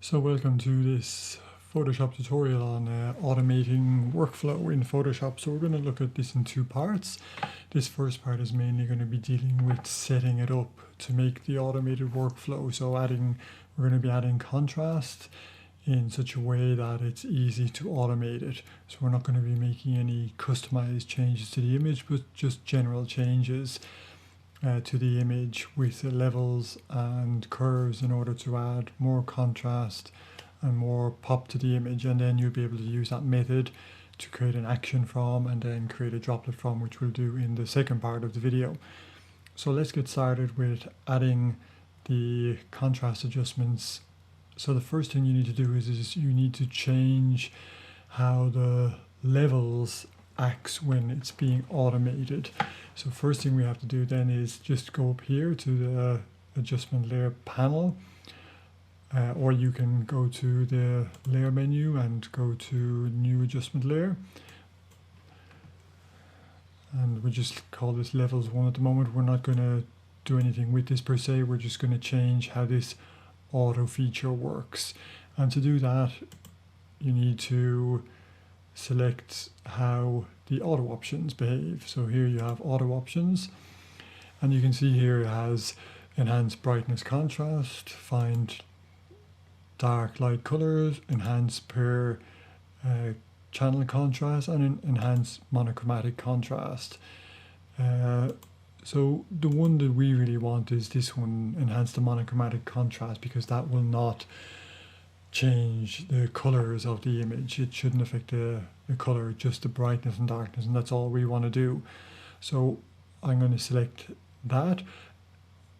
So welcome to this Photoshop tutorial on automating workflow in Photoshop. So we're going to look at this in two parts. This first part is mainly going to be dealing with setting it up to make the automated workflow. So we're going to be adding contrast in such a way that it's easy to automate it. So we're not going to be making any customized changes to the image, but just general changes to the image with the levels and curves in order to add more contrast and more pop to the image, and then you'll be able to use that method to create an action from and then create a droplet from, which we'll do in the second part of the video. So let's get started with adding the contrast adjustments. So the first thing you need to do is you need to change how the levels acts when it's being automated. So first thing we have to do then is just go up here to the adjustment layer panel, or you can go to the layer menu and go to new adjustment layer, and we just call this levels 1 at the moment. We're not going to do anything with this per se, we're just going to change how this auto feature works. And to do that you need to select how the auto options behave. So here you have auto options, and you can see here it has enhance brightness contrast, find dark light colors, enhance per channel contrast, and enhance monochromatic contrast. So the one that we really want is this one, enhance the monochromatic contrast, because that will not change the colors of the image. It shouldn't affect the color, just the brightness and darkness, and that's all we want to do. So I'm going to select that.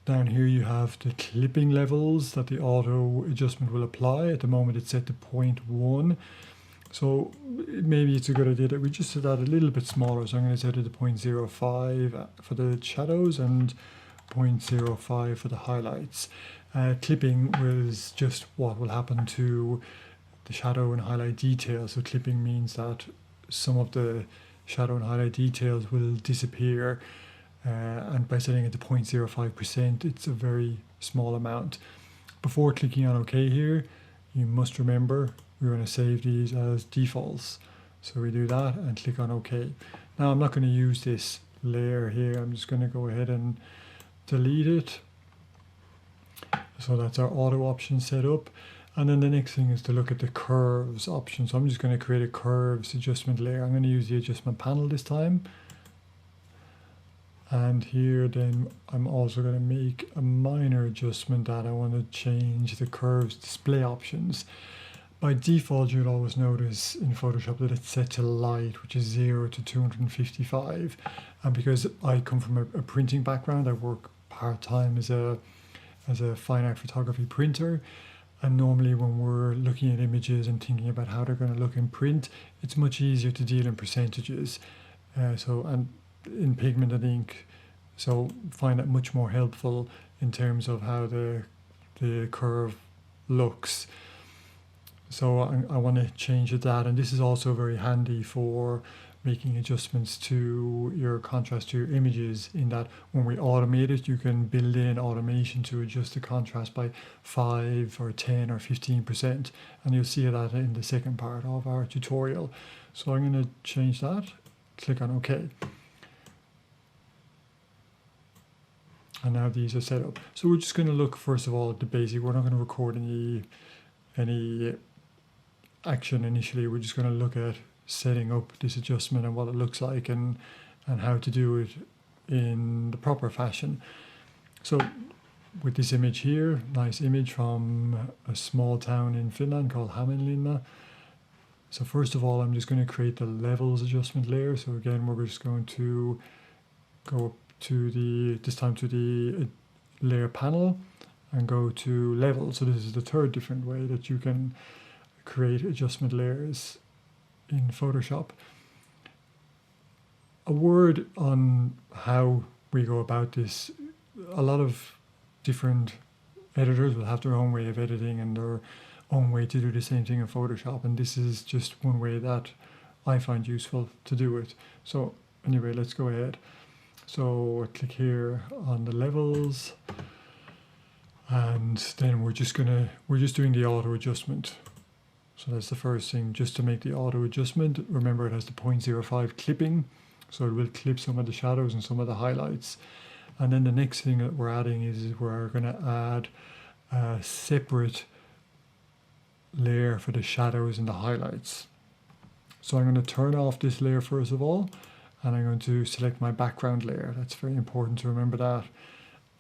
Down here you have the clipping levels that the auto adjustment will apply. At the moment it's set to 0.1, so maybe it's a good idea that we just set that a little bit smaller. So I'm going to set it to 0.05 for the shadows and 0.05 for the highlights. Clipping was just what will happen to the shadow and highlight details. So clipping means that some of the shadow and highlight details will disappear, and by setting it to 0.05%, it's a very small amount. Before clicking on OK here, you must remember we're going to save these as defaults. So we do that and click on OK. Now I'm not going to use this layer here, I'm just going to go ahead and delete it. So that's our auto option set up. And then the next thing is to look at the curves option. So I'm just going to create a curves adjustment layer. I'm going to use the adjustment panel this time. And here then I'm also going to make a minor adjustment that I want to change the curves display options. By default you'll always notice in Photoshop that it's set to light, which is 0 to 255. And because I come from a printing background, I work part-time as a fine art photography printer, and normally when we're looking at images and thinking about how they're going to look in print, it's much easier to deal in percentages, and in pigment and ink, so find that much more helpful in terms of how the curve looks. So I want to change that, and this is also very handy for making adjustments to your contrast to your images, in that when we automate it you can build in automation to adjust the contrast by 5 or 10 or 15%, and you'll see that in the second part of our tutorial. So I'm going to change that, click on OK, and now these are set up. So we're just going to look first of all at the basic. We're not going to record any action initially. We're just going to look at setting up this adjustment and what it looks like and how to do it in the proper fashion. So with this image here, nice image from a small town in Finland called Hämeenlinna. So first of all I'm just going to create the levels adjustment layer. So again we're just going to go up to this time to the layer panel and go to levels. So this is the third different way that you can create adjustment layers in Photoshop. A word on how we go about this. A lot of different editors will have their own way of editing and their own way to do the same thing in Photoshop, and this is just one way that I find useful to do it. So anyway, let's go ahead. So click here on the levels, And then we're just doing the auto adjustment. So that's the first thing, just to make the auto adjustment. Remember, it has the 0.05 clipping, so it will clip some of the shadows and some of the highlights. And then the next thing that we're adding is we're going to add a separate layer for the shadows and the highlights. So I'm going to turn off this layer first of all, and I'm going to select my background layer. That's very important to remember that.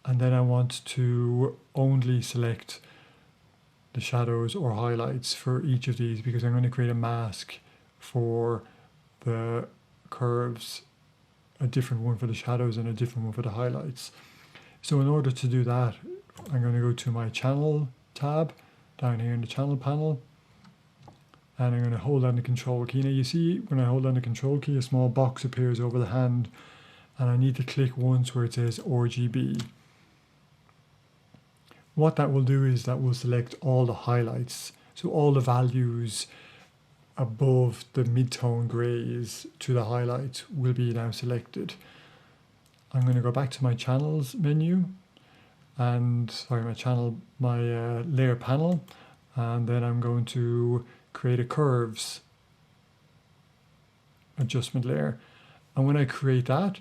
And then I want to only select the shadows or highlights for each of these, because I'm going to create a mask for the curves, a different one for the shadows and a different one for the highlights. So in order to do that, I'm going to go to my channel tab down here in the channel panel, and I'm going to hold down the control key. Now you see when I hold down the control key, a small box appears over the hand, and I need to click once where it says RGB. What that will do is that will select all the highlights. So all the values above the mid-tone grays to the highlights will be now selected. I'm going to go back to my channels menu and my layer panel, and then I'm going to create a curves adjustment layer. And when I create that,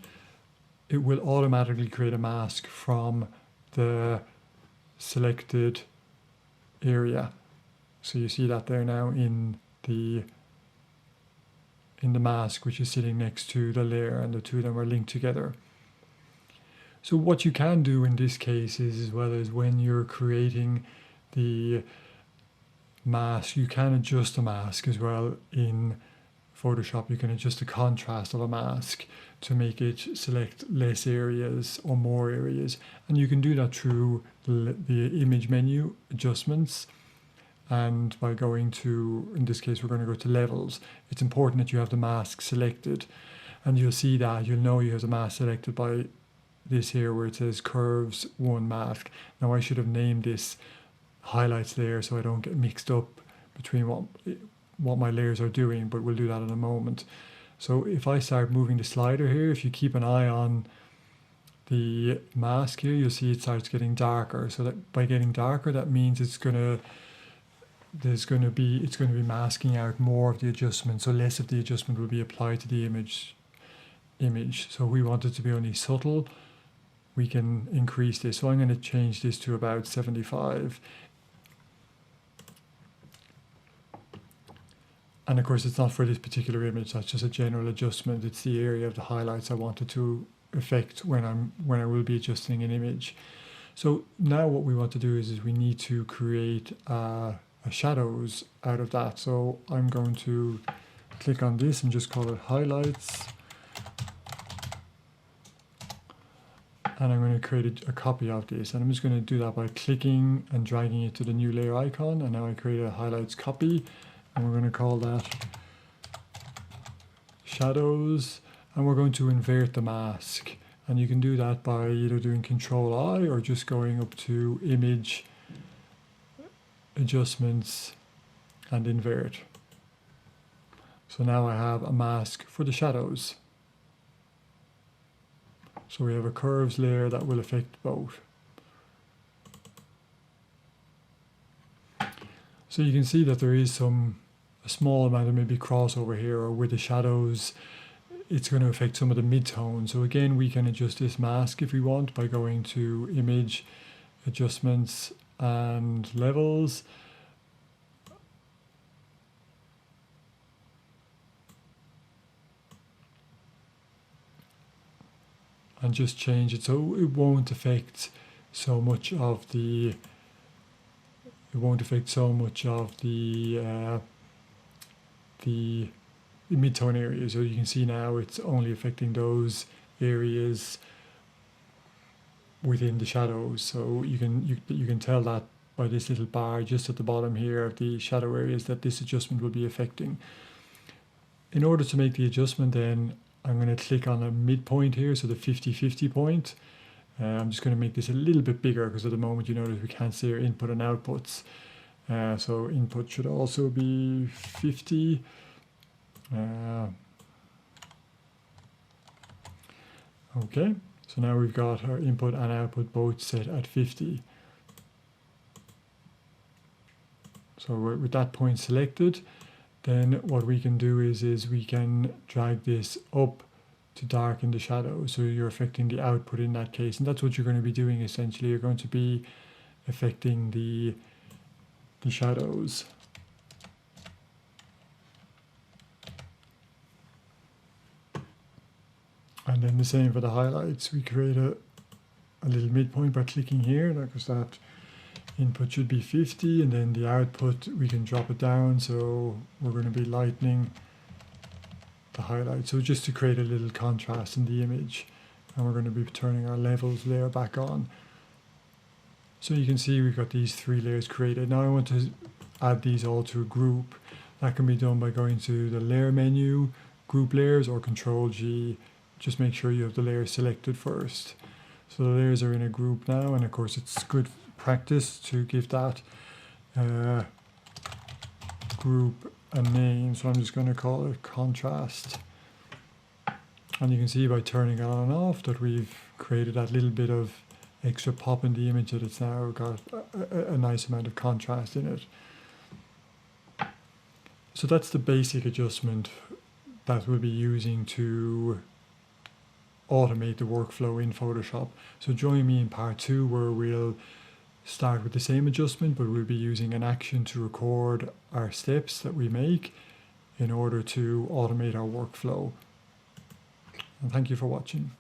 it will automatically create a mask from the selected area. So you see that there now in the mask, which is sitting next to the layer, and the two of them are linked together. So what you can do in this case is, as well as when you're creating the mask, you can adjust the mask as well in Photoshop. You can adjust the contrast of a mask to make it select less areas or more areas, and you can do that through the image menu adjustments, and by going to, in this case we're going to go to levels. It's important that you have the mask selected, and you'll see that you'll know you have the mask selected by this here where it says curves 1 mask. Now I should have named this highlights layer so I don't get mixed up between what my layers are doing, but we'll do that in a moment. So if I start moving the slider here, if you keep an eye on the mask here, you'll see it starts getting darker. So that by getting darker, that means it's going to be masking out more of the adjustment, so less of the adjustment will be applied to the image. So we want it to be only subtle. We can increase this. So I'm going to change this to about 75. And of course, it's not for this particular image. That's just a general adjustment. It's the area of the highlights I wanted to affect when I will be adjusting an image. So now what we want to do is we need to create a shadows out of that. So I'm going to click on this and just call it highlights. And I'm going to create a copy of this. And I'm just going to do that by clicking and dragging it to the new layer icon. And now I create a highlights copy. And we're going to call that shadows. And we're going to invert the mask. And you can do that by either doing Control-I or just going up to Image, Adjustments, and Invert. So now I have a mask for the shadows. So we have a curves layer that will affect both. So you can see that there is a small amount of maybe crossover here, or with the shadows, it's going to affect some of the mid-tone. So again, we can adjust this mask if we want by going to Image, Adjustments, and Levels. And just change it so it won't affect so much of the mid-tone areas. So you can see now it's only affecting those areas within the shadows. So you can tell that by this little bar just at the bottom here of the shadow areas that this adjustment will be affecting. In order to make the adjustment, then I'm going to click on a midpoint here, so the 50-50 point. I'm just going to make this a little bit bigger because at the moment you notice we can't see our input and outputs. So input should also be 50. Okay, so now we've got our input and output both set at 50. So with that point selected, then what we can do is we can drag this up to darken the shadow. So you're affecting the output in that case. And that's what you're going to be doing essentially. You're going to be affecting the shadows. And then the same for the highlights. We create a little midpoint by clicking here, because that input should be 50, and then the output we can drop it down, so we're going to be lightening the highlight, so just to create a little contrast in the image. And we're going to be turning our levels layer back on. So you can see we've got these 3 layers created. Now I want to add these all to a group. That can be done by going to the layer menu, group layers, or Control G. Just make sure you have the layer selected first. So the layers are in a group now, and of course it's good practice to give that group a name. So I'm just going to call it contrast. And you can see by turning it on and off that we've created that little bit of extra pop in the image, that it's now got a nice amount of contrast in it. So that's the basic adjustment that we'll be using to automate the workflow in Photoshop. So join me in part 2, where we'll start with the same adjustment, but we'll be using an action to record our steps that we make in order to automate our workflow. And thank you for watching.